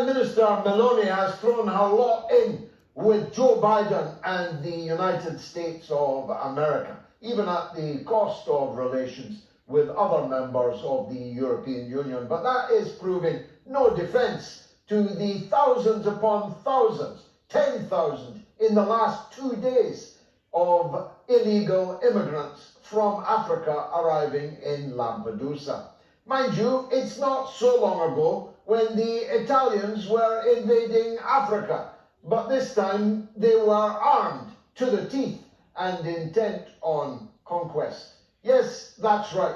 Prime Minister Meloni has thrown her lot in with Joe Biden and the United States of America, even at the cost of relations with other members of the European Union. But that is proving no defence to the thousands upon thousands, 10,000 in the last 2 days of illegal immigrants from Africa arriving in Lampedusa. Mind you, it's not so long ago when the Italians were invading Africa, but this time they were armed to the teeth and intent on conquest. Yes, that's right.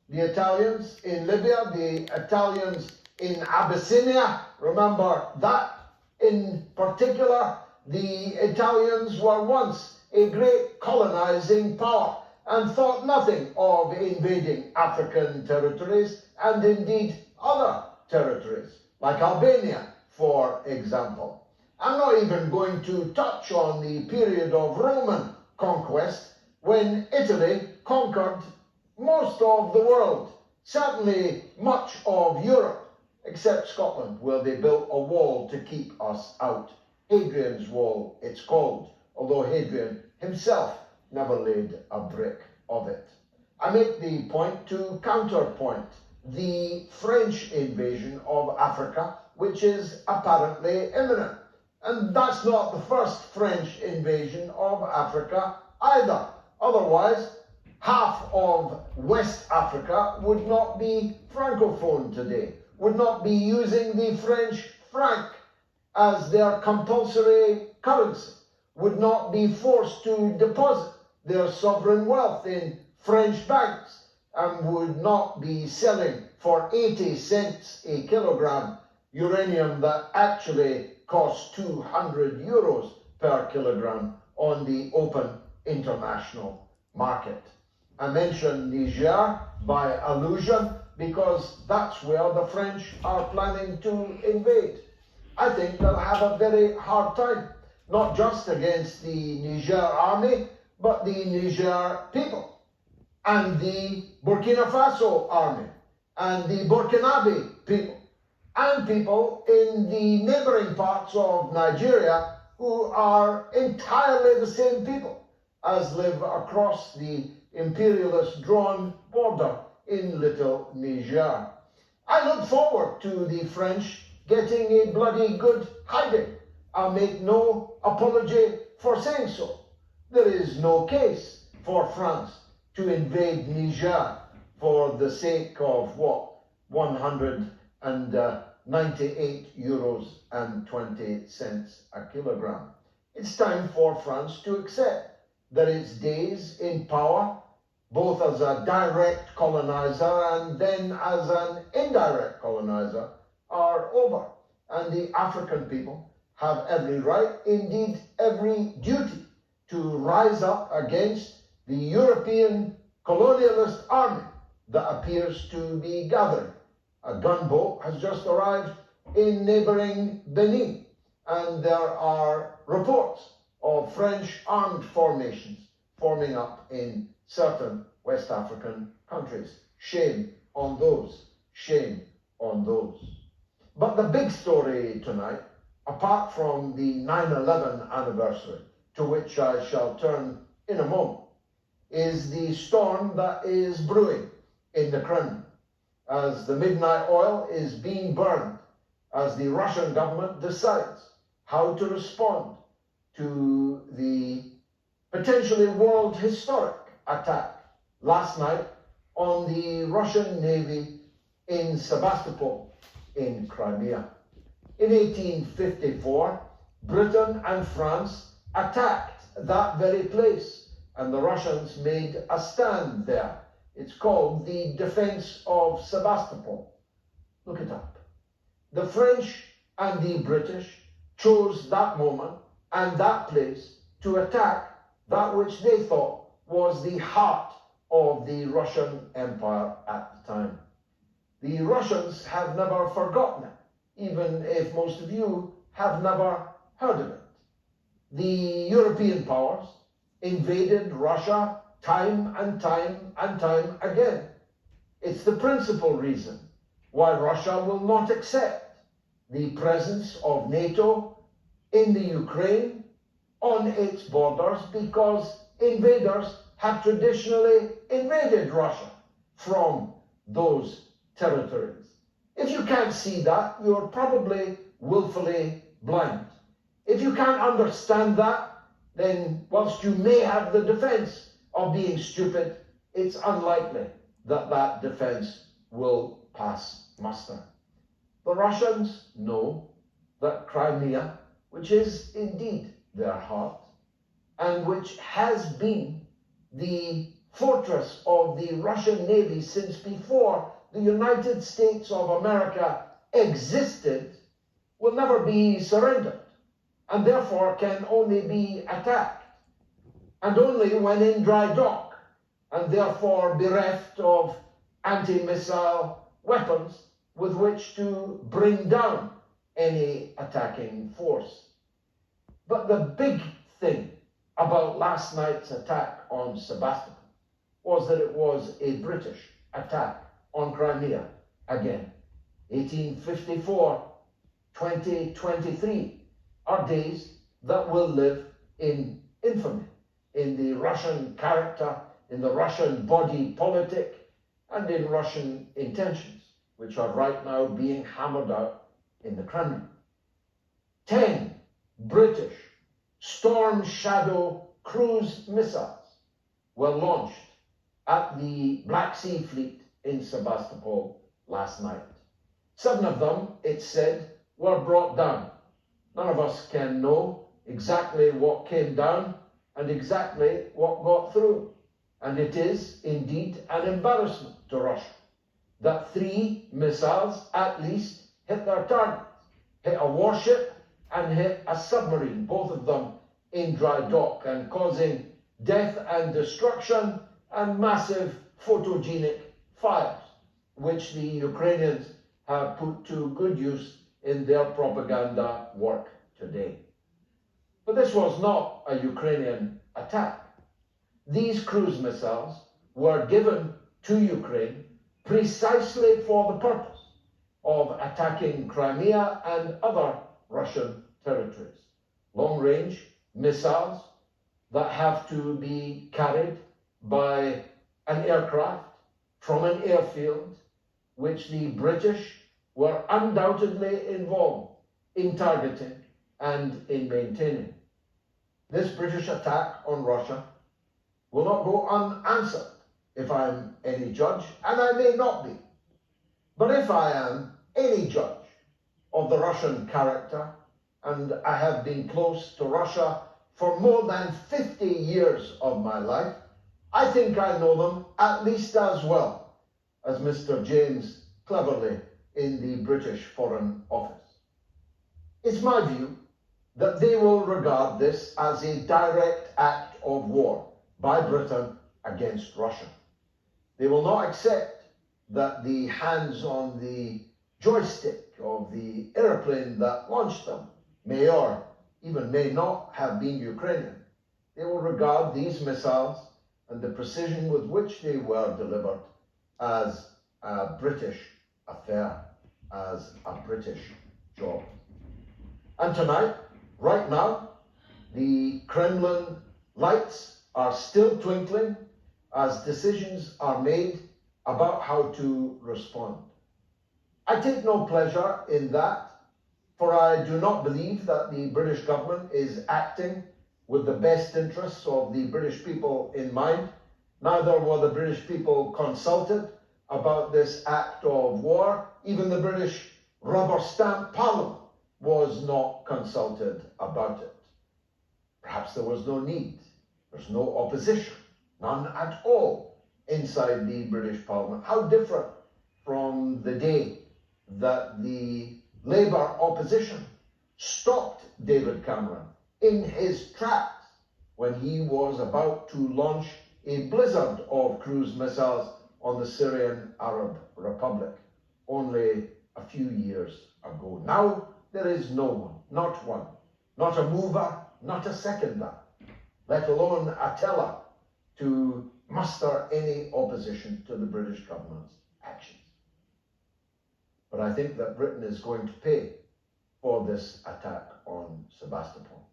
The Italians in Libya, the Italians in Abyssinia, remember that in particular. The Italians were once a great colonizing power and thought nothing of invading African territories and indeed other territories, like Albania, for example. I'm not even going to touch on the period of Roman conquest when Italy conquered most of the world, certainly much of Europe, except Scotland, where they built a wall to keep us out. Hadrian's Wall, it's called, although Hadrian himself never laid a brick of it. I make the point to counterpoint the French invasion of Africa, which is apparently imminent. And that's not the first French invasion of Africa either. Otherwise, half of West Africa would not be francophone today, would not be using the French franc as their compulsory currency, would not be forced to deposit their sovereign wealth in French banks, and would not be selling for 80 cents a kilogram uranium that actually costs 200 euros per kilogram on the open international market. I mention Niger by allusion because that's where the French are planning to invade. I think they'll have a very hard time, not just against the Niger army, but the Niger people, and the Burkina Faso army, and the Burkinabe people, and people in the neighboring parts of Nigeria who are entirely the same people as live across the imperialist drawn border in Little Niger. I look forward to the French getting a bloody good hiding. I'll make no apology for saying so. There is no case for France to invade Niger for the sake of what? 198 euros and 20 cents a kilogram. It's time for France to accept that its days in power, both as a direct colonizer and then as an indirect colonizer, are over, and the African people have every right, indeed every duty, to rise up against the European colonialist army that appears to be gathering. A gunboat has just arrived in neighboring Benin, and there are reports of French armed formations forming up in certain West African countries. Shame on those. Shame on those. But the big story tonight, apart from the 9/11 anniversary, to which I shall turn in a moment, is the storm that is brewing in the Kremlin, as the midnight oil is being burned, as the Russian government decides how to respond to the potentially world historic attack last night on the Russian Navy in Sebastopol in Crimea. In 1854, Britain and France attacked that very place, and the Russians made a stand there. It's called the Defense of Sebastopol. Look it up. The French and the British chose that moment and that place to attack that which they thought was the heart of the Russian Empire at the time. The Russians have never forgotten it, even if most of you have never heard of it. The European powers invaded Russia time and time and time again. It's the principal reason why Russia will not accept the presence of NATO in the Ukraine on its borders because invaders have traditionally invaded Russia from those territories. If you can't see that, you're probably willfully blind. If you can't understand that, then whilst you may have the defense of being stupid, it's unlikely that that defense will pass muster. The Russians know that Crimea, which is indeed their heart, and which has been the fortress of the Russian Navy since before the United States of America existed, will never be surrendered, and therefore can only be attacked, and only when in dry dock, and therefore bereft of anti-missile weapons with which to bring down any attacking force. But the big thing about last night's attack on Sebastopol was that it was a British attack on Crimea again. 1854, 2023 are days that will live in infamy, in the Russian character, in the Russian body politic, and in Russian intentions, which are right now being hammered out in the Kremlin. 10 British Storm Shadow cruise missiles were launched at the Black Sea Fleet in Sebastopol last night. 7 of them, it's said, were brought down. None of us can know exactly what came down and exactly what got through. And it is indeed an embarrassment to Russia that 3 missiles at least hit their targets, hit a warship and hit a submarine, both of them in dry dock, and causing death and destruction and massive photogenic fires, which the Ukrainians have put to good use in their propaganda work today. But this was not a Ukrainian attack. These cruise missiles were given to Ukraine precisely for the purpose of attacking Crimea and other Russian territories. Long-range missiles that have to be carried by an aircraft from an airfield, which the British were undoubtedly involved in targeting and in maintaining. This British attack on Russia will not go unanswered if I'm any judge, and I may not be. But if I am any judge of the Russian character, and I have been close to Russia for more than 50 years of my life, I think I know them at least as well as Mr. James Cleverly in the British Foreign Office. It's my view that they will regard this as a direct act of war by Britain against Russia. They will not accept that the hands on the joystick of the airplane that launched them may or even may not have been Ukrainian. They will regard these missiles and the precision with which they were delivered as a British affair, as a British job. And tonight, right now, the Kremlin lights are still twinkling as decisions are made about how to respond. I take no pleasure in that, for I do not believe that the British government is acting with the best interests of the British people in mind. Neither were the British people consulted about this act of war. Even the British rubber stamp parliament was not consulted about it. Perhaps there was no need. There's no opposition, none at all inside the British Parliament. How different from the day that the Labour opposition stopped David Cameron in his tracks when he was about to launch a blizzard of cruise missiles on the Syrian Arab Republic only a few years ago. Now there is no one, not one, not a mover, not a seconder, let alone a teller, to muster any opposition to the British government's actions. But I think that Britain is going to pay for this attack on Sebastopol.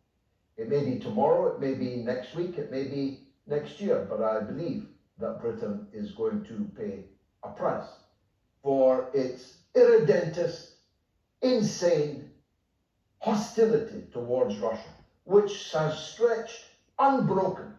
It may be tomorrow, it may be next week, it may be next year, but I believe that Britain is going to pay a price for its irredentist, insane hostility towards Russia, which has stretched unbroken,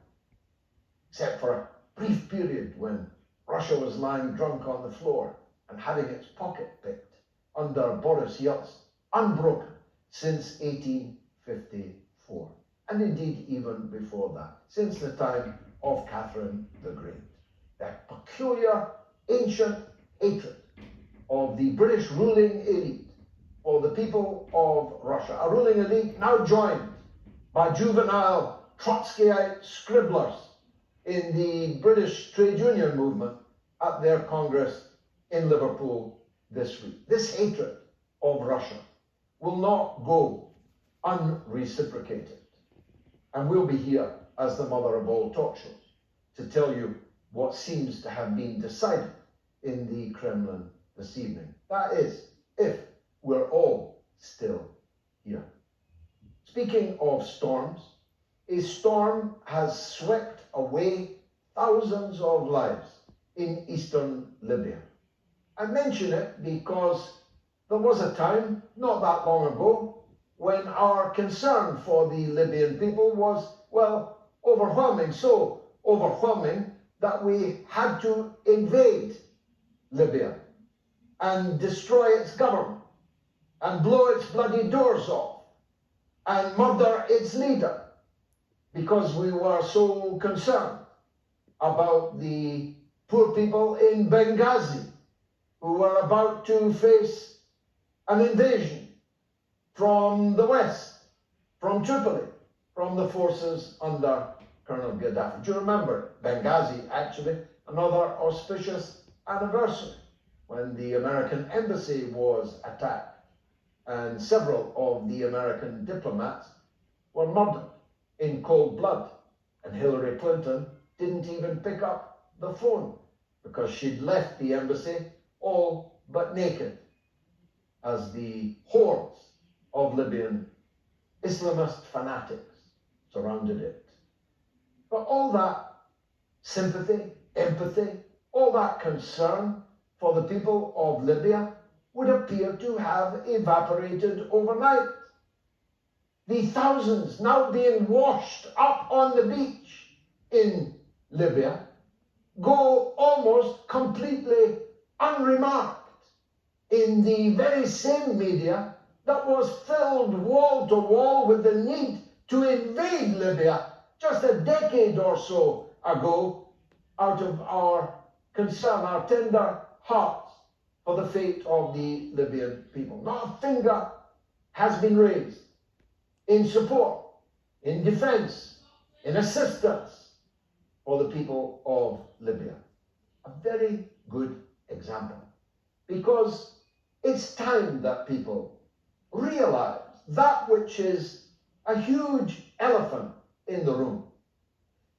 except for a brief period when Russia was lying drunk on the floor and having its pocket picked under Boris Yeltsin, unbroken since 1854, and indeed even before that, since the time of Catherine the Great. That peculiar, ancient hatred of the British ruling elite for the people of Russia, a ruling elite now joined by juvenile Trotskyite scribblers in the British trade union movement at their Congress in Liverpool this week. This hatred of Russia will not go unreciprocated. And we'll be here as the mother of all talk shows to tell you what seems to have been decided in the Kremlin this evening. That is, if we're all still here. Speaking of storms, a storm has swept away thousands of lives in eastern Libya. I mention it because there was a time, not that long ago, when our concern for the Libyan people was, well, overwhelming, so overwhelming that we had to invade Libya and destroy its government and blow its bloody doors off and murder its leader because we were so concerned about the poor people in Benghazi who were about to face an invasion from the west, from Tripoli, from the forces under Colonel Gaddafi. Do you remember Benghazi, actually, another auspicious anniversary when the American embassy was attacked and several of the American diplomats were murdered in cold blood, and Hillary Clinton didn't even pick up the phone because she'd left the embassy all but naked as the hordes of Libyan Islamist fanatics surrounded it. But all that sympathy, empathy, all that concern for the people of Libya would appear to have evaporated overnight. The thousands now being washed up on the beach in Libya go almost completely unremarked in the very same media that was filled wall to wall with the need to invade Libya just a decade or so ago out of our concern, our tender hearts for the fate of the Libyan people. Not a finger has been raised in support, in defense, in assistance for the people of Libya. A very good example, because it's time that people realize that which is a huge elephant in the room,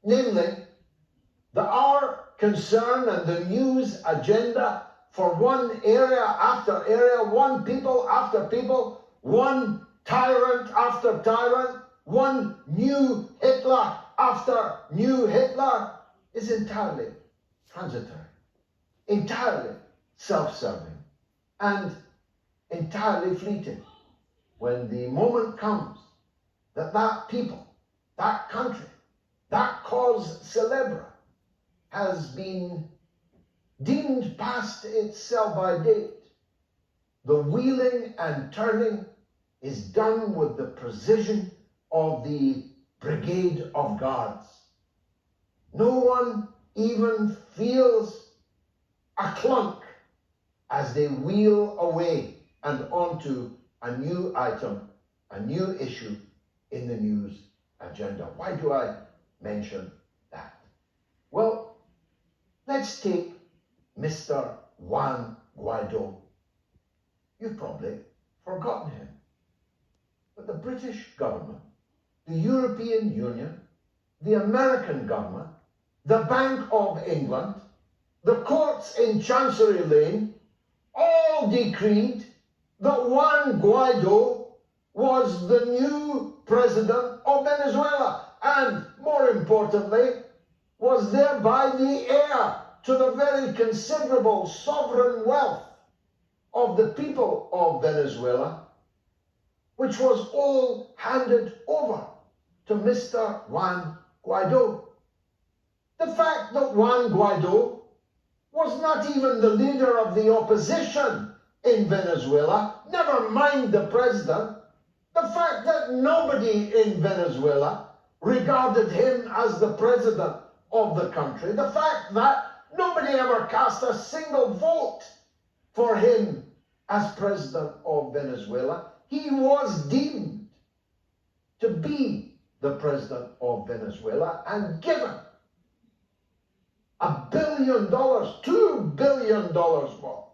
namely that our concern and the news agenda for one area after area, one people after people, one tyrant after tyrant, one new Hitler after new Hitler is entirely transitory, entirely self-serving, and entirely fleeting. When the moment comes that that people, that country, that cause célèbre has been deemed past its sell-by date, the wheeling and turning is done with the precision of the brigade of guards. No one even feels a clunk as they wheel away and onto a new item, a new issue in the news agenda. Why do I mention that? Well, let's take Mr. Juan Guaido. You've probably forgotten him. But the British government, the European Union, the American government, the Bank of England, the courts in Chancery Lane, all decreed that Juan Guaido was the new president of Venezuela, and more importantly, was thereby the heir to the very considerable sovereign wealth of the people of Venezuela, which was all handed over to Mr. Juan Guaido. The fact that Juan Guaido was not even the leader of the opposition in Venezuela, never mind the president, the fact that nobody in Venezuela regarded him as the president of the country, the fact that nobody ever cast a single vote for him as president of Venezuela, he was deemed to be the president of Venezuela and given $1 billion, $2 billion more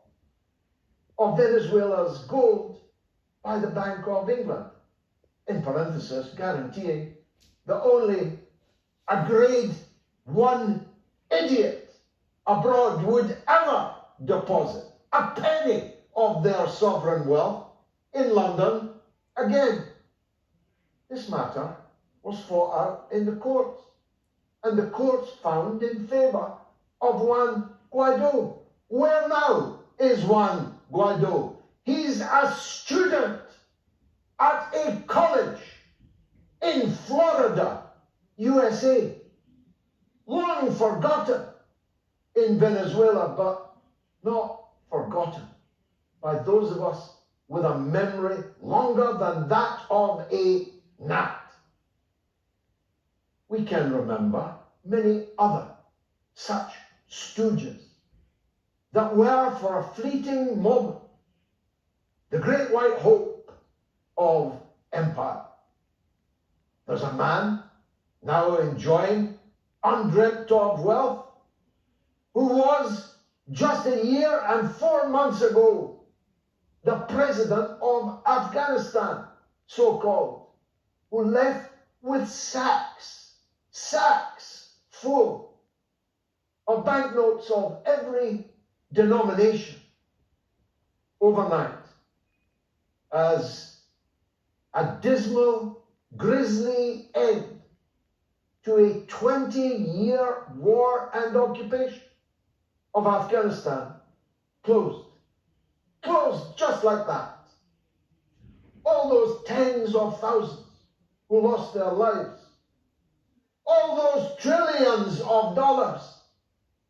of Venezuela's gold by the Bank of England, in parenthesis, guaranteeing that only a grade 1 idiot abroad would ever deposit a penny of their sovereign wealth in London again. This matter was fought out in the courts, and the courts found in favor of Juan Guaido. Where now is Juan Guaido? He's a student at a college in Florida, USA, long forgotten in Venezuela, but not forgotten by those of us with a memory longer than that of a gnat. We can remember many other such stooges that were for a fleeting moment the great white hope of empire. There's a man now enjoying undreamt of wealth who was just a year and 4 months ago the president of Afghanistan, so-called, who left with sacks full of banknotes of every denomination overnight as a dismal, grisly end to a 20-year war and occupation of Afghanistan closed just like that. All those tens of thousands who lost their lives, all those trillions of dollars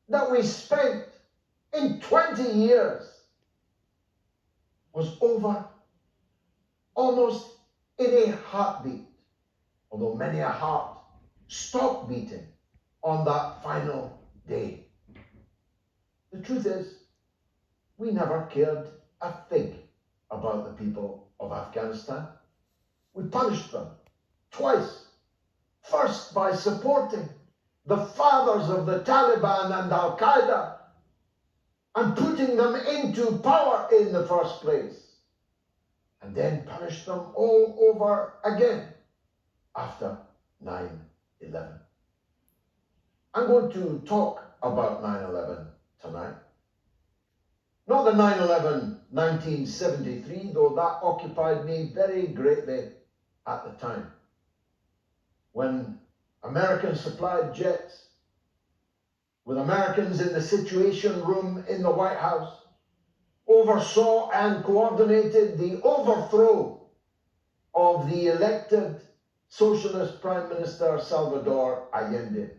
that we spent in 20 years was over almost in a heartbeat, although many a heart stopped beating on that final day. The truth is, we never cared a fig about the people of Afghanistan. We punished them twice. First, by supporting the fathers of the Taliban and Al-Qaeda and putting them into power in the first place, and then punished them all over again after 9/11. I'm going to talk about 9/11 tonight. Not the 9/11 1973, though that occupied me very greatly at the time, when American supplied jets with Americans in the Situation Room in the White House oversaw and coordinated the overthrow of the elected socialist Prime Minister Salvador Allende.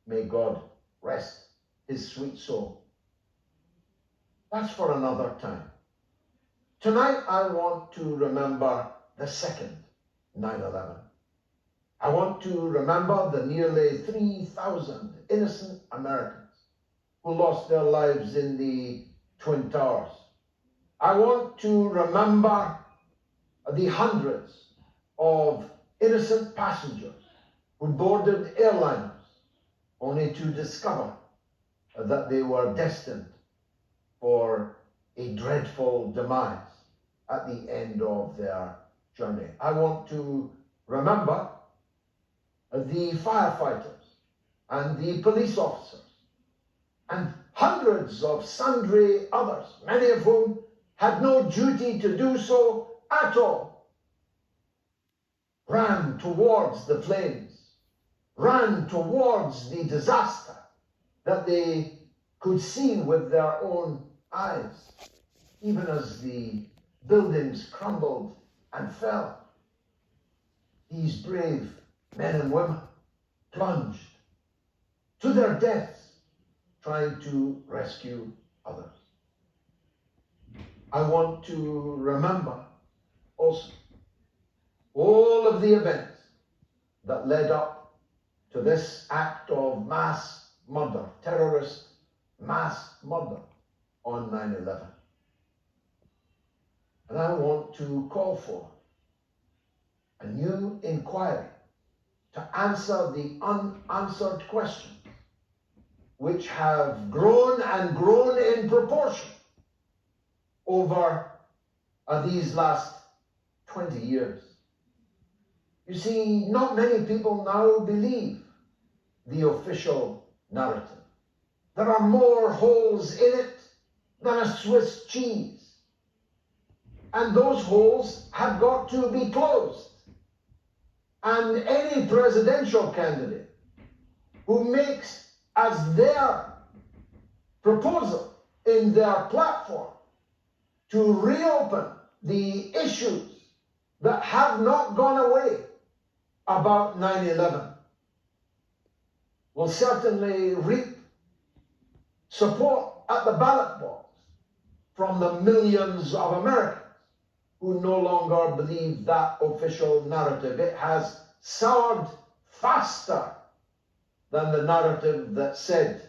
May God rest his sweet soul. That's for another time. Tonight I want to remember the second 9/11. I want to remember the nearly 3,000 innocent Americans who lost their lives in the Twin Towers. I want to remember the hundreds of innocent passengers who boarded airliners only to discover that they were destined for a dreadful demise at the end of their journey. I want to remember the firefighters and the police officers and hundreds of sundry others, many of whom had no duty to do so at all, ran towards the flames, ran towards the disaster that they could see with their own eyes, even as the buildings crumbled and fell. These brave men and women plunged to their deaths trying to rescue others. I want to remember also all of the events that led up to this act of mass murder, terrorist mass murder on 9/11. And I want to call for a new inquiry to answer the unanswered questions which have grown and grown in proportion over these last 20 years. You see, not many people now believe the official narrative. There are more holes in it than a Swiss cheese. And those holes have got to be closed. And any presidential candidate who makes as their proposal in their platform to reopen the issues that have not gone away about 9/11 will certainly reap support at the ballot box from the millions of Americans who no longer believe that official narrative. It has soured faster than the narrative that said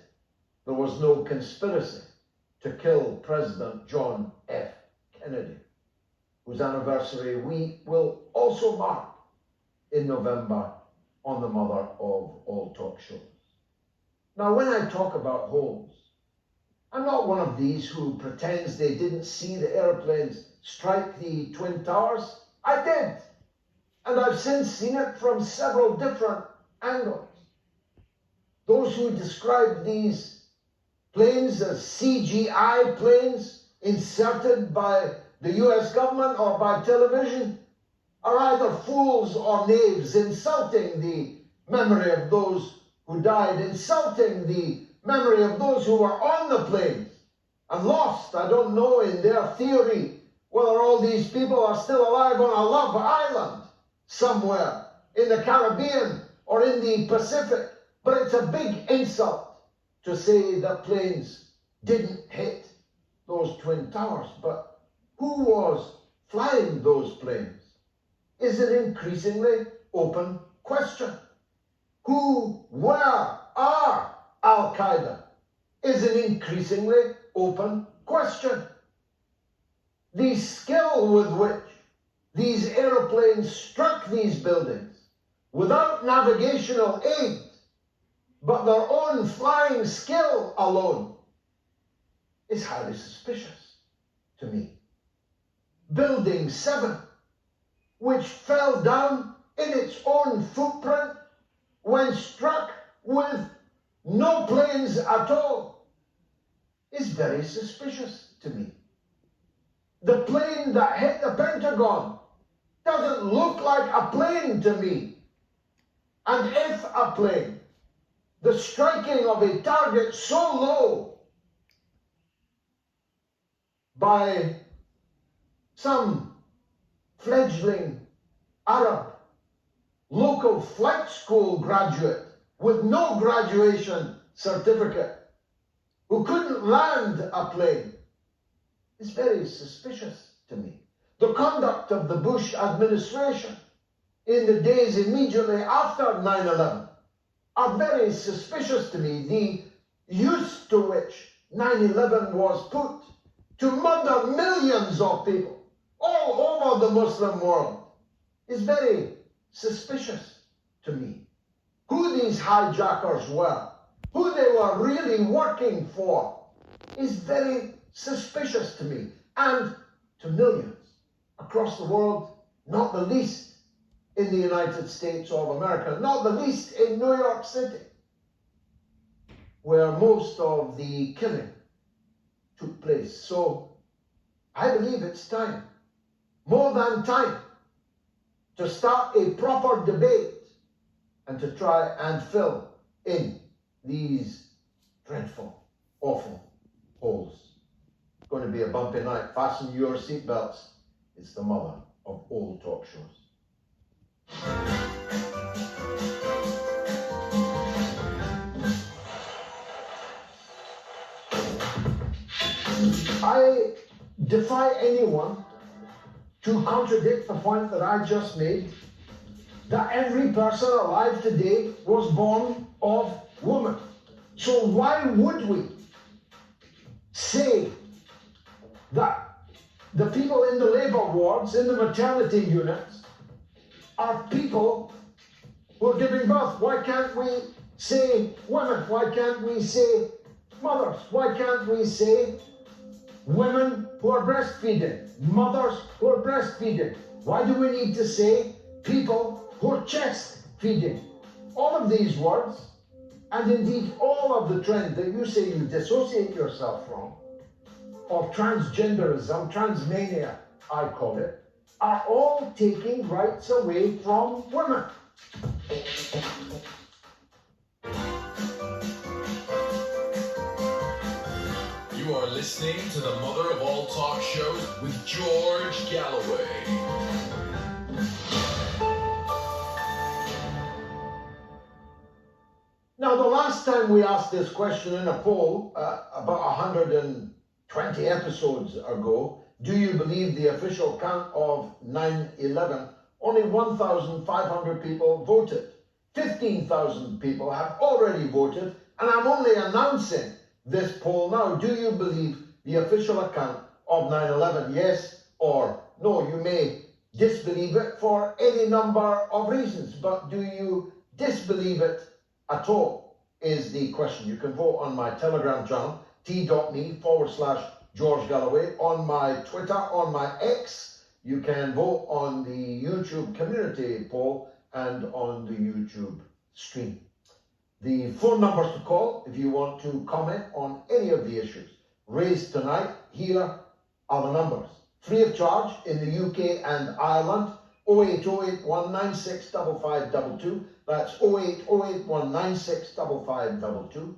there was no conspiracy to kill President John F. Kennedy, whose anniversary we will also mark in November on the mother of all talk shows. Now, when I talk about holes, I'm not one of these who pretends they didn't see the airplanes strike the Twin Towers. I did. And I've since seen it from several different angles. Those who describe these planes as CGI planes inserted by the US government or by television are either fools or knaves, insulting the memory of those who died, insulting the memory of those who were on the planes and lost. I don't know in their theory whether all these people are still alive on a love island somewhere in the Caribbean or in the Pacific. But it's a big insult to say that planes didn't hit those Twin Towers. But who was flying those planes is an increasingly open question. Who, where, are Al-Qaeda is an increasingly open question. The skill with which these aeroplanes struck these buildings without navigational aid, but their own flying skill alone, is highly suspicious to me. Building 7, which fell down in its own footprint when struck with no planes at all, is very suspicious to me. The plane that hit the Pentagon doesn't look like a plane to me. And if a plane, the striking of a target so low by some fledgling Arab local flight school graduate with no graduation certificate who couldn't land a plane is very suspicious to me. The conduct of the Bush administration in the days immediately after 9/11 are very suspicious to me. The use to which 9/11 was put to murder millions of people all over the Muslim world is very suspicious to me. Who these hijackers were, who they were really working for, is very suspicious to me and to millions across the world, not the least in the United States of America, not the least in New York City, where most of the killing took place. So I believe it's time, more than time, to start a proper debate and to try and fill in these dreadful, awful holes. It's going to be a bumpy night. Fasten your seatbelts. It's the mother of all talk shows. I defy anyone to contradict the point that I just made, that every person alive today was born of woman. So why would we say that the people in the labour wards, in the maternity units, are people who are giving birth? Why can't we say women? Why can't we say mothers? Why can't we say women who are breastfeeding, mothers who are breastfeeding? Why do we need to say people who are chest feeding? All of these words, and indeed all of the trend that you say you dissociate yourself from, of transgenderism, transmania, I call it, are all taking rights away from women. You are listening to the mother of all talk shows with George Galloway. Now, the last time we asked this question in a poll, about 120 episodes ago, do you believe the official count of 9/11? Only 1,500 people voted. 15,000 people have already voted, and I'm only announcing this poll now. Do you believe the official account of 9/11? Yes or no? You may disbelieve it for any number of reasons, but do you disbelieve it at all is the question. You can vote on my Telegram channel, t.me/George Galloway, on my Twitter, on my X. You can vote on the YouTube community poll and on the YouTube stream. The phone numbers to call if you want to comment on any of the issues raised tonight, here are the numbers. Free of charge in the UK and Ireland, 0808 196 5522. That's 0808 196 5522.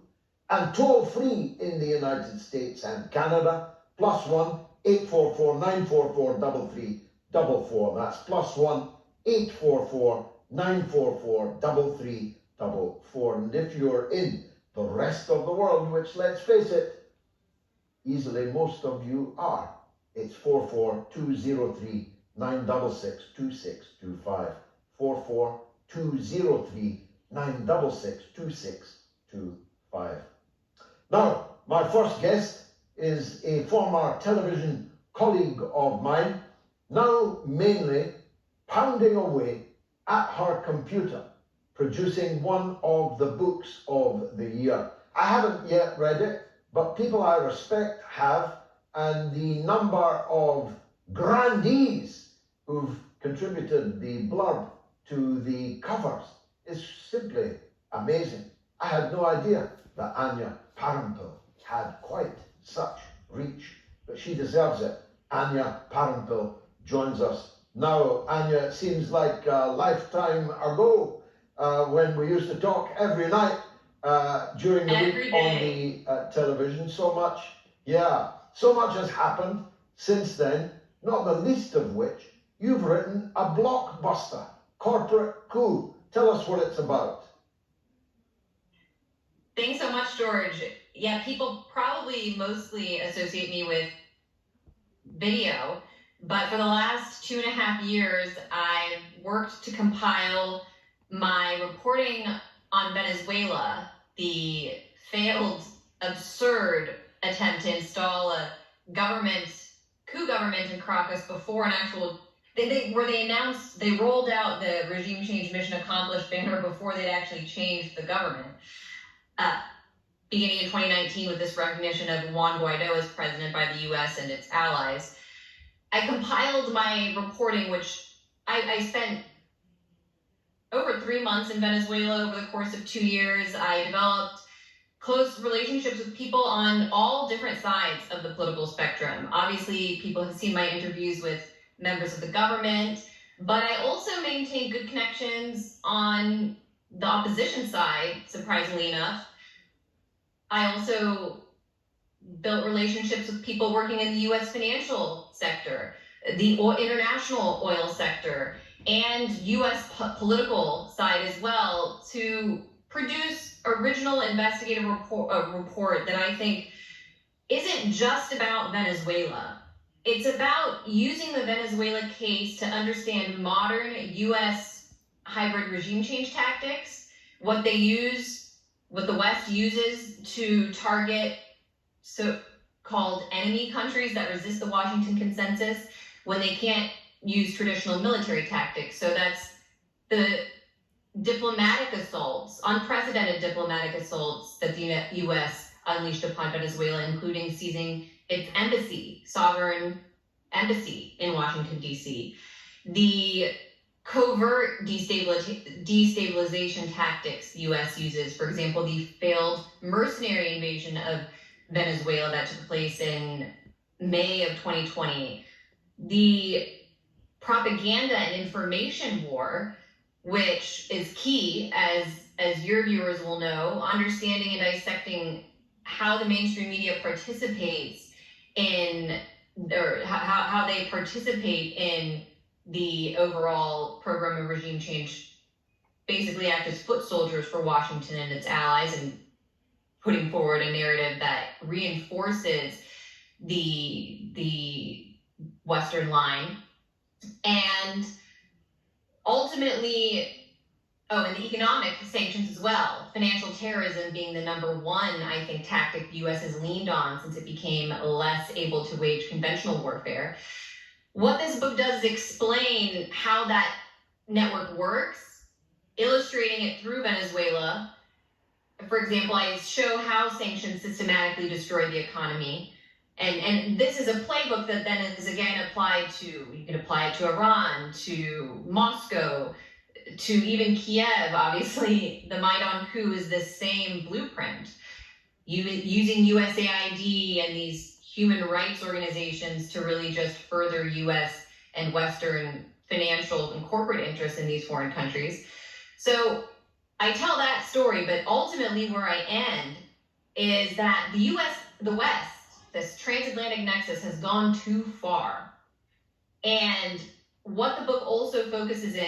And toll free in the United States and Canada, +1 844 944 3344. That's +1 844 944 3344. And if you're in the rest of the world, which, let's face it, easily most of you are, it's 44203 966 2625. 44203 966 2625. Now, my first guest is a former television colleague of mine, now mainly pounding away at her computer, producing one of the books of the year. I haven't yet read it, but people I respect have, and the number of grandees who've contributed the blurb to the covers is simply amazing. I had no idea that Anya Parampil had quite such reach, but she deserves it. Anya Parampil joins us now. Anya, it seems like a lifetime ago when we used to talk every night during the week on the television. So much has happened since then, not the least of which you've written a blockbuster, Corporate Coup. Tell us what it's about. Thanks so much, George. Yeah, people probably mostly associate me with video, but for the last 2.5 years, I've worked to compile my reporting on Venezuela, the failed, absurd attempt to install a coup government in Caracas before an actual, they rolled out the regime change mission accomplished banner before they'd actually changed the government. Beginning in 2019 with this recognition of Juan Guaido as president by the US and its allies. I compiled my reporting, which I spent over 3 months in Venezuela over the course of 2 years. I developed close relationships with people on all different sides of the political spectrum. Obviously, people have seen my interviews with members of the government, But I also maintained good connections on the opposition side, surprisingly enough. I also built relationships with people working in the U.S. financial sector, the international oil sector, and U.S. political side as well, to produce original investigative report that I think isn't just about Venezuela. It's about using the Venezuela case to understand modern U.S. hybrid regime change tactics, what they use, what the West uses to target so-called enemy countries that resist the Washington consensus when they can't use traditional military tactics. So that's the diplomatic assaults, unprecedented diplomatic assaults that the U.S. unleashed upon Venezuela, including seizing its embassy, sovereign embassy in Washington, D.C. The covert destabilization tactics the U.S. uses, for example, the failed mercenary invasion of Venezuela that took place in May of 2020, the propaganda and information war, which is key, as your viewers will know, understanding and dissecting how the mainstream media participates in, or how they participate in the overall program of regime change, basically act as foot soldiers for Washington and its allies, and putting forward a narrative that reinforces the Western line. And ultimately, and the economic sanctions as well. Financial terrorism being the number one, I think, tactic the U.S. has leaned on since it became less able to wage conventional warfare. What this book does is explain how that network works, illustrating it through Venezuela. For example, I show how sanctions systematically destroy the economy. And this is a playbook that then is again applied to, you can apply it to Iran, to Moscow, to even Kiev. Obviously, the Maidan coup is the same blueprint. Using USAID and these human rights organizations to really just further U.S. and Western financial and corporate interests in these foreign countries. So I tell that story, but ultimately where I end is that the West, this transatlantic nexus has gone too far. And what the book also focuses in